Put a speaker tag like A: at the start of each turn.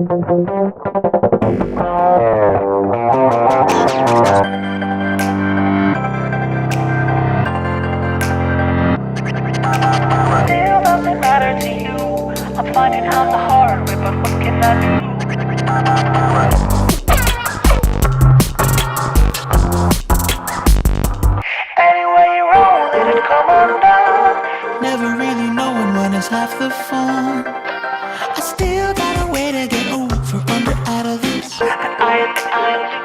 A: Still doesn't matter to you. I'm finding out the hard way, but what can I do? Anyway you roll, let it come on down.
B: Never really knowing when is half the fun. I still got a way to get over under out of this.
A: I